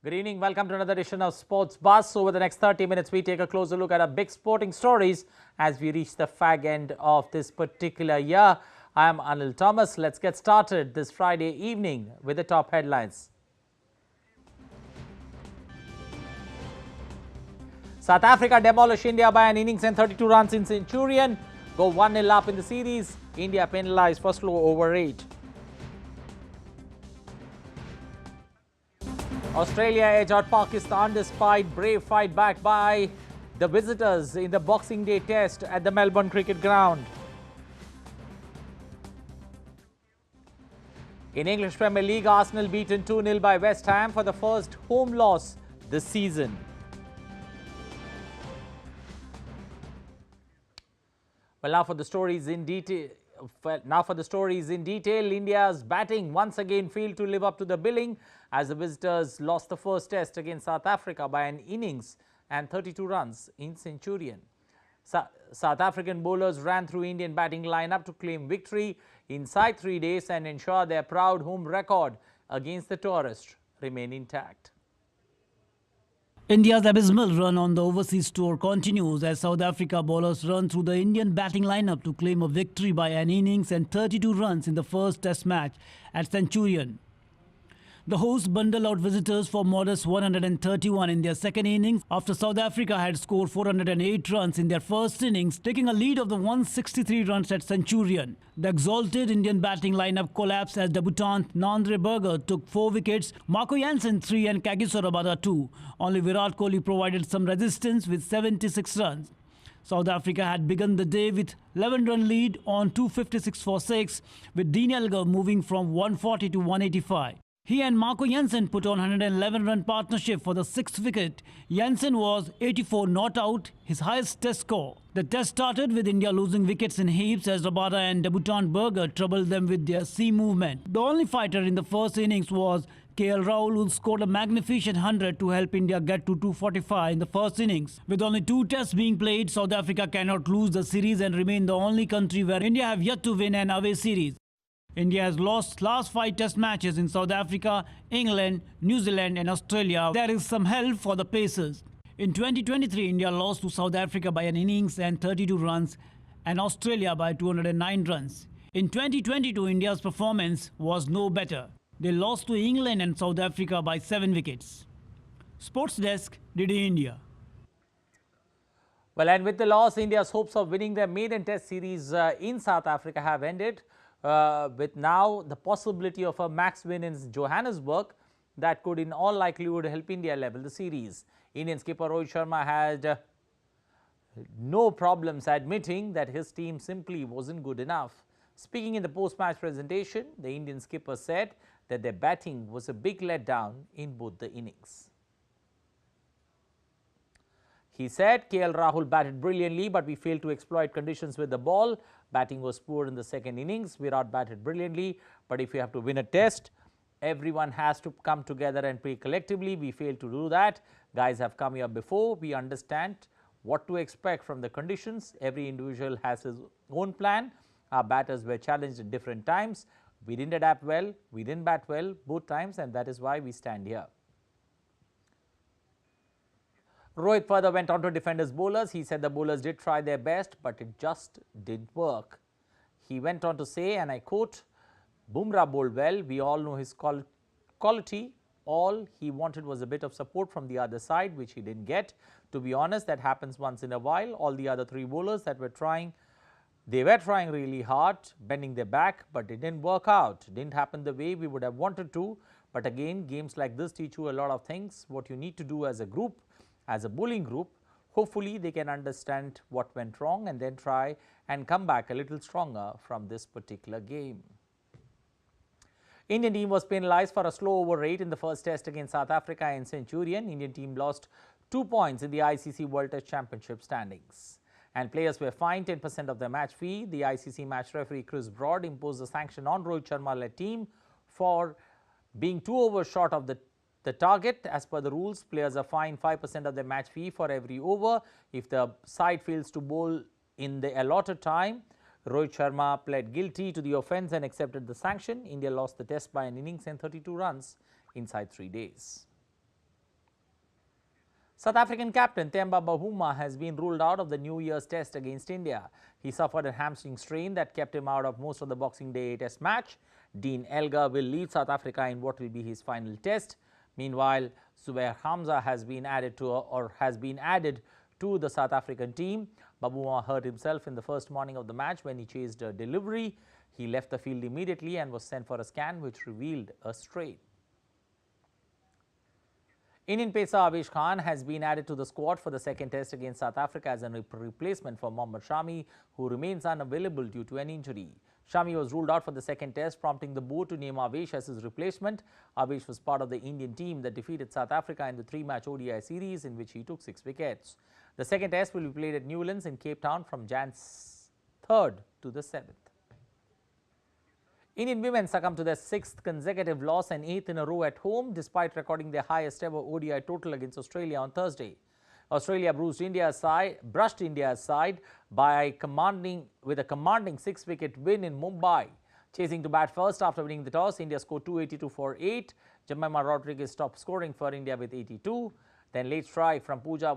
Good evening. Welcome to another edition of Sports Buzz. Over the next 30 minutes, we take a closer look at our big sporting stories as we reach the fag end of this particular year. I am Anil Thomas. Let's get started this Friday evening with the top headlines. South Africa demolish India by an innings and 32 runs in Centurion. Go 1-0 up in the series. India penalised for slow over rate. Australia edge out Pakistan despite brave fight back by the visitors in the Boxing Day test at the Melbourne Cricket Ground. In English Premier League, Arsenal beaten 2-0 by West Ham for the first home loss this season. Well, now for the stories in detail. India's batting once again failed to live up to the billing as the visitors lost the first test against South Africa by an innings and 32 runs in Centurion. South African bowlers ran through Indian batting lineup to claim victory inside 3 days and ensure their proud home record against the tourists remain intact. India's abysmal run on the overseas tour continues as South Africa bowlers run through the Indian batting lineup to claim a victory by an innings and 32 runs in the first test match at Centurion. The hosts bundled out visitors for modest 131 in their second innings after South Africa had scored 408 runs in their first innings, taking a lead of the 163 runs at Centurion. The exalted Indian batting lineup collapsed as debutant Nandre Berger took 4 wickets, Marco Jansen 3 and Kagiso Rabada 2. Only Virat Kohli provided some resistance with 76 runs. South Africa had begun the day with 11-run lead on 256 for 6, with Dean Elgar moving from 140 to 185. He and Marco Jansen put on 111-run partnership for the 6th wicket. Jansen was 84 not out, his highest test score. The test started with India losing wickets in heaps as Rabada and debutant Berger troubled them with their sea movement. The only fighter in the first innings was KL Rahul, who scored a magnificent 100 to help India get to 245 in the first innings. With only 2 tests being played, South Africa cannot lose the series and remain the only country where India have yet to win an away series. India has lost last 5 test matches in South Africa, England, New Zealand and Australia. There is some help for the Pacers. In 2023, India lost to South Africa by an innings and 32 runs and Australia by 209 runs. In 2022, India's performance was no better. They lost to England and South Africa by 7 wickets. Sports Desk, DD India. Well, and with the loss, India's hopes of winning their maiden test series in South Africa have ended. With now the possibility of a max win in Johannesburg that could in all likelihood help India level the series. Indian skipper Rohit Sharma had no problems admitting that his team simply wasn't good enough. Speaking in the post-match presentation, the Indian skipper said that their batting was a big letdown in both the innings. He said, KL Rahul batted brilliantly, but we failed to exploit conditions with the ball. Batting was poor in the second innings. Virat batted brilliantly, but if you have to win a test, everyone has to come together and play collectively. We failed to do that. Guys have come here before. We understand what to expect from the conditions. Every individual has his own plan. Our batters were challenged at different times. We didn't adapt well. We didn't bat well both times, and that is why we stand here. Rohit further went on to defend his bowlers. He said the bowlers did try their best, but it just didn't work. He went on to say, and I quote, Bumrah bowled well. We all know his quality. All he wanted was a bit of support from the other side, which he didn't get. To be honest, that happens once in a while. All the other 3 bowlers that were trying, they were trying really hard, bending their back, but it didn't work out. It didn't happen the way we would have wanted to. But again, games like this teach you a lot of things. What you need to do as a group, as a bowling group, hopefully they can understand what went wrong and then try and come back a little stronger from this particular game. Indian team was penalised for a slow over rate in the first test against South Africa in Centurion. Indian team lost 2 points in the ICC World Test Championship standings. And players were fined 10% of their match fee. The ICC match referee Chris Broad imposed a sanction on Rohit Sharma-led team for being 2 overs short of the target. As per the rules, players are fined 5% of their match fee for every over. If the side fails to bowl in the allotted time, Rohit Sharma pled guilty to the offence and accepted the sanction. India lost the test by an innings and 32 runs inside 3 days. South African captain Themba Bavuma has been ruled out of the New Year's Test against India. He suffered a hamstring strain that kept him out of most of the Boxing Day Test match. Dean Elgar will lead South Africa in what will be his final test. Meanwhile, Zubair Hamza has been added to the South African team. Bavuma hurt himself in the first morning of the match when he chased a delivery. He left the field immediately and was sent for a scan which revealed a strain. Indian pacer Avesh Khan has been added to the squad for the second test against South Africa as a replacement for Mohammad Shami, who remains unavailable due to an injury. Shami was ruled out for the second test, prompting the board to name Avesh as his replacement. Avesh was part of the Indian team that defeated South Africa in the three-match ODI series in which he took 6 wickets. The second test will be played at Newlands in Cape Town from Jan 3rd to the 7th. Indian women succumbed to their 6th consecutive loss and 8th in a row at home, despite recording their highest ever ODI total against Australia on Thursday. Australia brushed India's side with a commanding 6-wicket win in Mumbai. Chasing to bat first after winning the toss, India scored 282 for 8. Jemima Rodriguez stopped scoring for India with 82. Then late strike from Pooja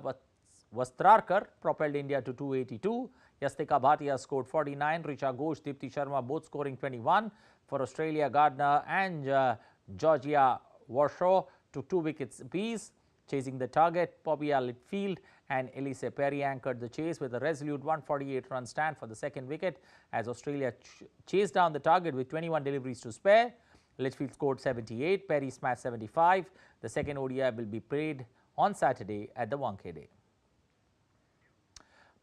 Vastrarkar propelled India to 282. Yastika Bhatia scored 49. Richa Ghosh, Dipti Sharma both scoring 21. For Australia, Gardner and Georgia Warshaw took 2 wickets apiece. Chasing the target, Poppy Litfield and Elise Perry anchored the chase with a resolute 148-run stand for the second wicket as Australia chased down the target with 21 deliveries to spare. Litchfield scored 78, Perry smashed 75. The second ODI will be played on Saturday at the Wankhede.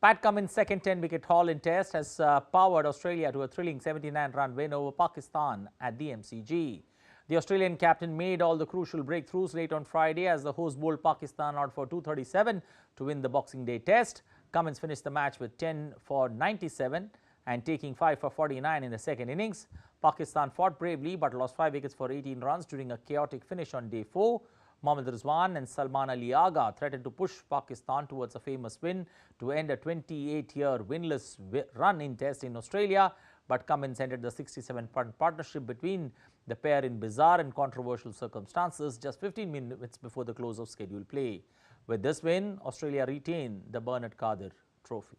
Pat Cummins' second 10-wicket haul in Test has powered Australia to a thrilling 79-run win over Pakistan at the MCG. The Australian captain made all the crucial breakthroughs late on Friday as the host bowled Pakistan out for 237 to win the Boxing Day Test. Cummins finished the match with 10 for 97 and taking 5 for 49 in the second innings. Pakistan fought bravely but lost 5 wickets for 18 runs during a chaotic finish on day 4. Mohammad Rizwan and Salman Ali Agha threatened to push Pakistan towards a famous win to end a 28-year winless run in Test in Australia, but Cummins ended the 67-run partnership between the pair in bizarre and controversial circumstances just 15 minutes before the close of scheduled play. With this win, Australia retained the Bernard Kadir Trophy.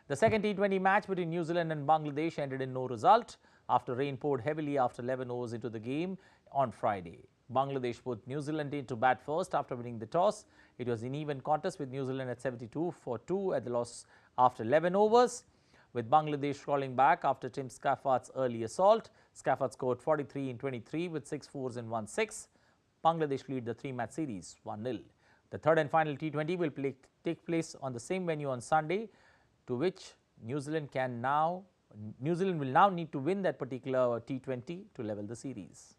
The second T20 match between New Zealand and Bangladesh ended in no result after rain poured heavily after 11 overs into the game on Friday. Bangladesh put New Zealand in to bat first after winning the toss. It was an even contest with New Zealand at 72 for 2 at the loss after 11 overs. With Bangladesh crawling back after Tim Scaffart's early assault, Scaffart scored 43 in 23 with 6 fours and 1 6. Bangladesh lead the 3-match series 1-0. The third and final T20 will take place on the same venue on Sunday, to which New Zealand will now need to win that particular T20 to level the series.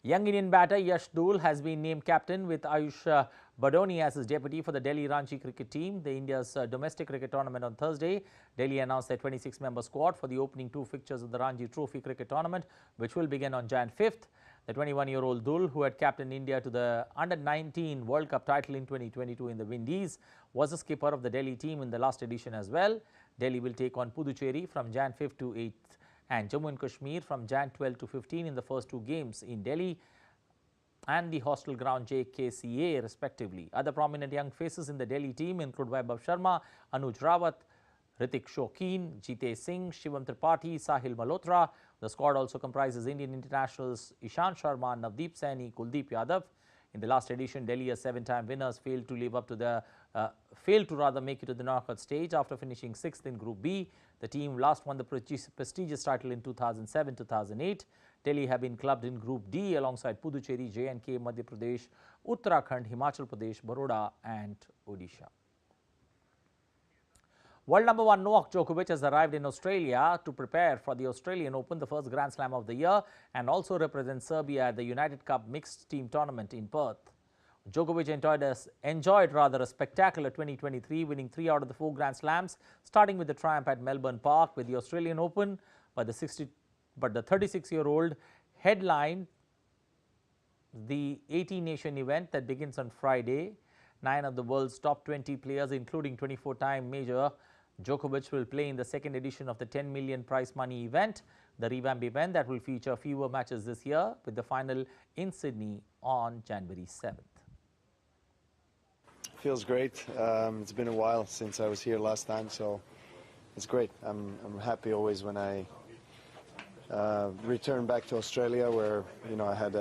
Young Indian batter Yash Dul has been named captain with Ayush Badoni as his deputy for the Delhi Ranji cricket team. The India's domestic cricket tournament on Thursday, Delhi announced their 26-member squad for the opening 2 fixtures of the Ranji Trophy cricket tournament, which will begin on Jan 5th. The 21-year-old Dul, who had captained India to the Under-19 World Cup title in 2022 in the Windies, was the skipper of the Delhi team in the last edition as well. Delhi will take on Puducherry from Jan 5th to 8th and Jammu and Kashmir from Jan 12 to 15 in the first 2 games in Delhi and the hostel ground JKCA respectively. Other prominent young faces in the Delhi team include Vaibhav Sharma, Anuj Rawat, Ritik Shokeen, Jite Singh, Shivam Tripathi, Sahil Malhotra. The squad also comprises Indian internationals Ishant Sharma, Navdeep Saini, Kuldeep Yadav. In the last edition, Delhi, as 7-time winners, failed to make it to the knockout stage after finishing 6th in Group B. The team last won the prestigious title in 2007-2008. Delhi have been clubbed in Group D alongside Puducherry, J&K, Madhya Pradesh, Uttarakhand, Himachal Pradesh, Baroda and Odisha. World number 1 Novak Djokovic has arrived in Australia to prepare for the Australian Open, the first Grand Slam of the year, and also represents Serbia at the United Cup mixed team tournament in Perth. Djokovic enjoyed a spectacular 2023, winning 3 out of the 4 Grand Slams, starting with the triumph at Melbourne Park with the Australian Open, but the 36-year-old headlined the 18-nation event that begins on Friday. 9 of the world's top 20 players, including 24-time major Djokovic, will play in the second edition of the 10 million prize money event, the revamped event that will feature fewer matches this year, with the final in Sydney on January 7th. feels great. It's been a while since I was here last time, so it's great. I'm happy always when I return back to Australia, where I had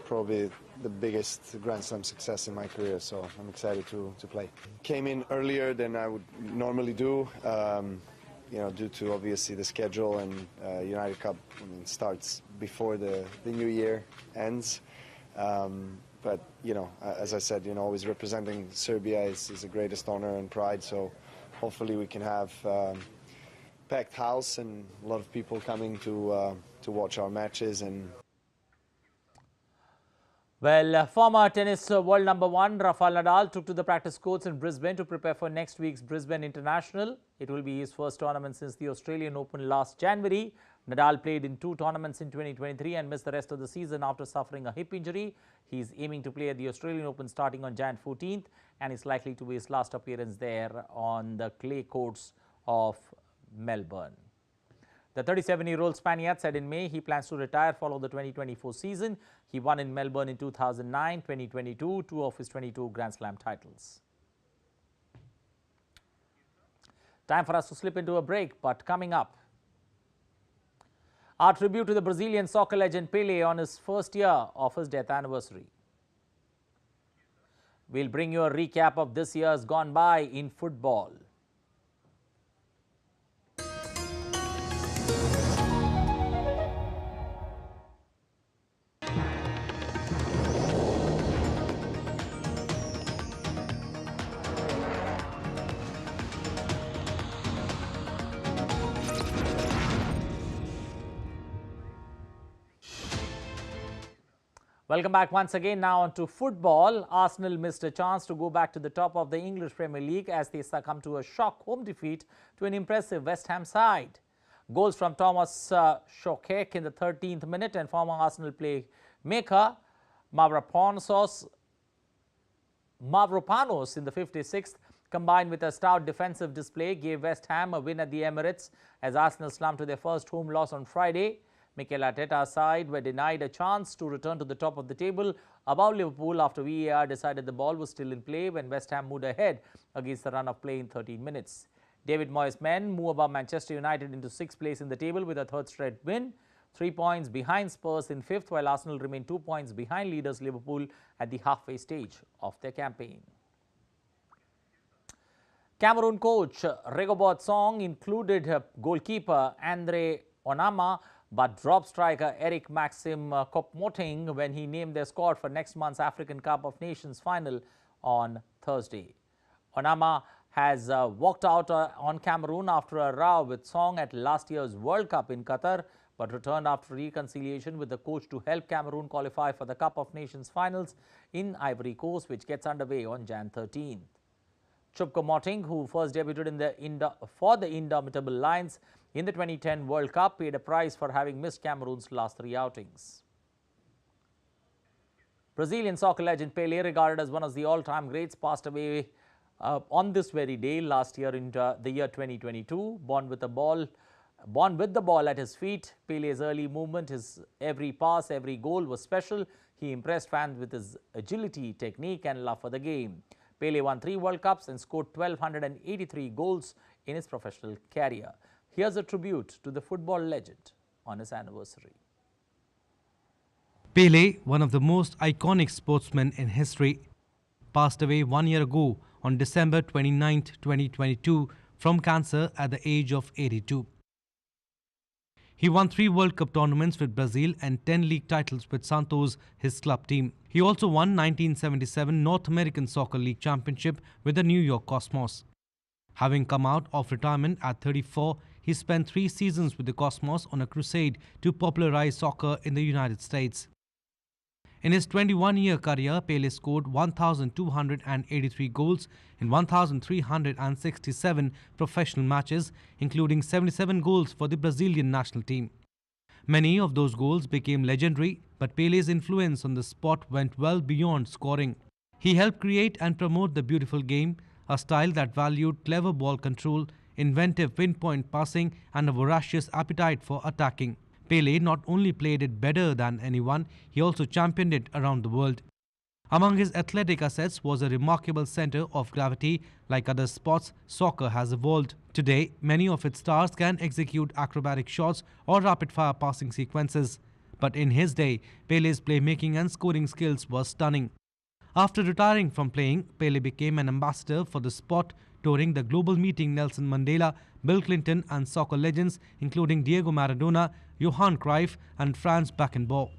probably the biggest Grand Slam success in my career. So I'm excited to play. Came in earlier than I would normally do. Due to obviously the schedule, and United Cup starts before the new year ends. But as I said, always representing Serbia is the greatest honor and pride. So hopefully we can have packed house and a lot of people coming to watch our matches. And well, former tennis world number 1 Rafael Nadal took to the practice courts in Brisbane to prepare for next week's Brisbane International. It will be his first tournament since the Australian Open last January. Nadal played in 2 tournaments in 2023 and missed the rest of the season after suffering a hip injury. He is aiming to play at the Australian Open starting on Jan 14th and is likely to be his last appearance there on the clay courts of Melbourne. The 37-year-old Spaniard said in May he plans to retire following the 2024 season. He won in Melbourne in 2009, 2022, 2 of his 22 Grand Slam titles. Time for us to slip into a break, but coming up, our tribute to the Brazilian soccer legend Pelé on his first year of his death anniversary. We'll bring you a recap of this year's gone by in football. Welcome back once again. Now on to football. Arsenal missed a chance to go back to the top of the English Premier League as they succumbed to a shock home defeat to an impressive West Ham side. Goals from Thomas Shokek in the 13th minute and former Arsenal playmaker Mavropanos in the 56th, combined with a stout defensive display, gave West Ham a win at the Emirates as Arsenal slumped to their first home loss on Friday. Mikel Arteta's side were denied a chance to return to the top of the table above Liverpool after VAR decided the ball was still in play when West Ham moved ahead against the run of play in 13 minutes. David Moyes' men move above Manchester United into 6th place in the table with a third straight win, 3 points behind Spurs in 5th, while Arsenal remain 2 points behind leaders Liverpool at the halfway stage of their campaign. Cameroon coach Rigobert Song included goalkeeper Andre Onana but dropped striker Eric Maxim Choupo-Moting when he named their squad for next month's African Cup of Nations final on Thursday. Onana has walked out on Cameroon after a row with Song at last year's World Cup in Qatar, but returned after reconciliation with the coach to help Cameroon qualify for the Cup of Nations finals in Ivory Coast, which gets underway on Jan 13th. Choupo-Moting, who first debuted for the Indomitable Lions in the 2010 World Cup, paid a price for having missed Cameroon's last 3 outings. Brazilian soccer legend Pelé, regarded as one of the all-time greats, passed away on this very day last year in the year 2022. Born with the ball at his feet, Pelé's early movement, his every pass, every goal was special. He impressed fans with his agility, technique and love for the game. Pelé won 3 World Cups and scored 1,283 goals in his professional career. Here's a tribute to the football legend on his anniversary. Pelé, one of the most iconic sportsmen in history, passed away 1 year ago on December 29, 2022 from cancer at the age of 82. He won 3 World Cup tournaments with Brazil and 10 league titles with Santos, his club team. He also won 1977 North American Soccer League Championship with the New York Cosmos. Having come out of retirement at 34, he spent 3 seasons with the Cosmos on a crusade to popularize soccer in the United States. In his 21-year career, Pelé scored 1,283 goals in 1,367 professional matches, including 77 goals for the Brazilian national team. Many of those goals became legendary, but Pelé's influence on the sport went well beyond scoring. He helped create and promote the beautiful game, a style that valued clever ball control, inventive pinpoint passing and a voracious appetite for attacking. Pelé not only played it better than anyone, he also championed it around the world. Among his athletic assets was a remarkable center of gravity. Like other sports, soccer has evolved. Today, many of its stars can execute acrobatic shots or rapid-fire passing sequences. But in his day, Pele's playmaking and scoring skills were stunning. After retiring from playing, Pele became an ambassador for the sport, touring the global meeting Nelson Mandela, Bill Clinton and soccer legends including Diego Maradona, Johan Cruyff and Franz Beckenbauer.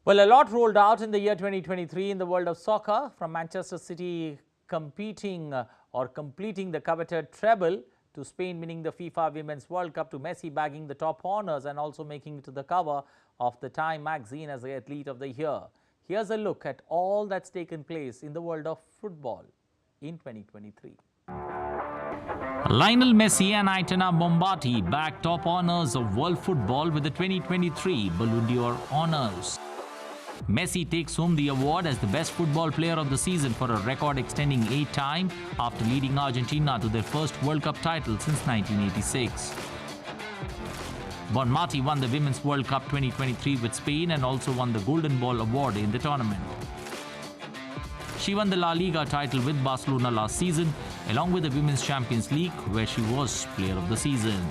Well, a lot rolled out in the year 2023 in the world of soccer, from Manchester City competing or completing the coveted treble, to Spain winning the FIFA Women's World Cup, to Messi bagging the top honors and also making it to the cover of the Time magazine as the Athlete of the Year. Here's a look at all that's taken place in the world of football in 2023. Lionel Messi and Aitana Bombati bagged top honors of world football with the 2023 Ballon d'Or honors. Messi takes home the award as the best football player of the season for a record-extending 8 time after leading Argentina to their first World Cup title since 1986. Bonmati won the Women's World Cup 2023 with Spain and also won the Golden Ball award in the tournament. She won the La Liga title with Barcelona last season, along with the Women's Champions League, where she was Player of the Season.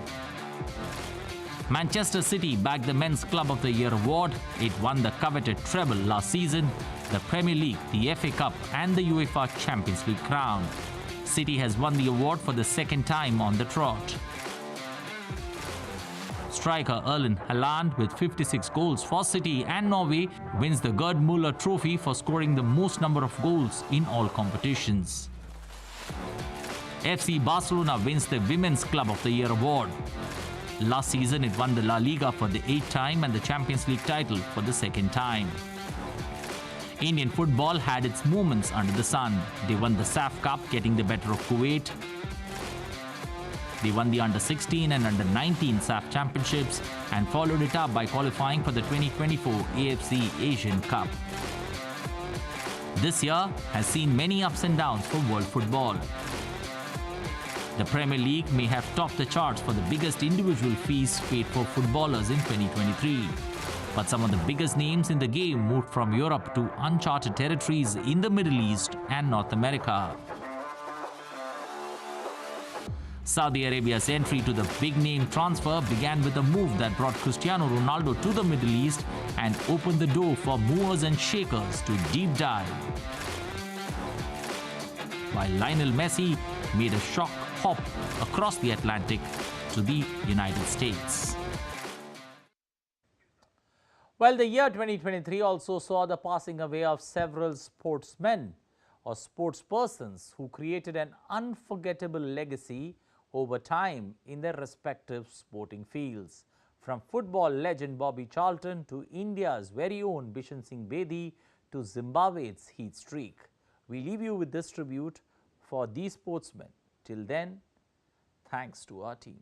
Manchester City bagged the Men's Club of the Year award. It won the coveted treble last season, the Premier League, the FA Cup and the UEFA Champions League crown. City has won the award for the second time on the trot. Striker Erling Haaland, with 56 goals for City and Norway, wins the Gerd Müller Trophy for scoring the most number of goals in all competitions. FC Barcelona wins the Women's Club of the Year award. Last season, it won the La Liga for the 8th time and the Champions League title for the 2nd time. Indian football had its moments under the sun. They won the SAF Cup, getting the better of Kuwait. They won the Under-16 and Under-19 SAF Championships and followed it up by qualifying for the 2024 AFC Asian Cup. This year has seen many ups and downs for world football. The Premier League may have topped the charts for the biggest individual fees paid for footballers in 2023. But some of the biggest names in the game moved from Europe to uncharted territories in the Middle East and North America. Saudi Arabia's entry to the big-name transfer began with a move that brought Cristiano Ronaldo to the Middle East and opened the door for movers and shakers to deep dive. While Lionel Messi made a shock hop across the Atlantic to the United States. Well, the year 2023 also saw the passing away of several sportsmen or sportspersons who created an unforgettable legacy over time in their respective sporting fields. From football legend Bobby Charlton to India's very own Bishan Singh Bedi to Zimbabwe's Heat Streak. We leave you with this tribute for these sportsmen. Till then, thanks to our team.